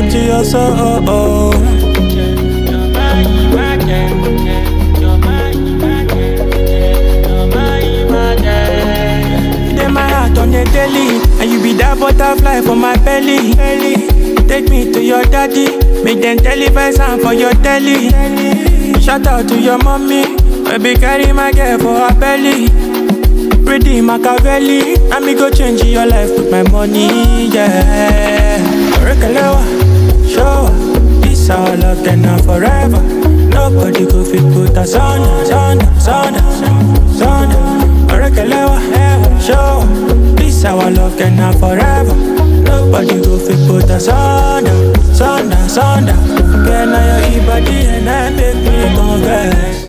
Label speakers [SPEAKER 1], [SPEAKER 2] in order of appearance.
[SPEAKER 1] dream to your soul. On the daily, and you be that butterfly for my belly. Take me to your daddy, make them televise and for your telly. Shout out to your mommy, baby carry my girl for her belly. Ready Machiavelli, and me go change your life with my money, yeah. Orekelewa, show her, this our love then now forever. Nobody go fit put us on. Orekelewa, show her, this our love can now forever. Nobody go fit put us under. Girl, now your body and I make me confess.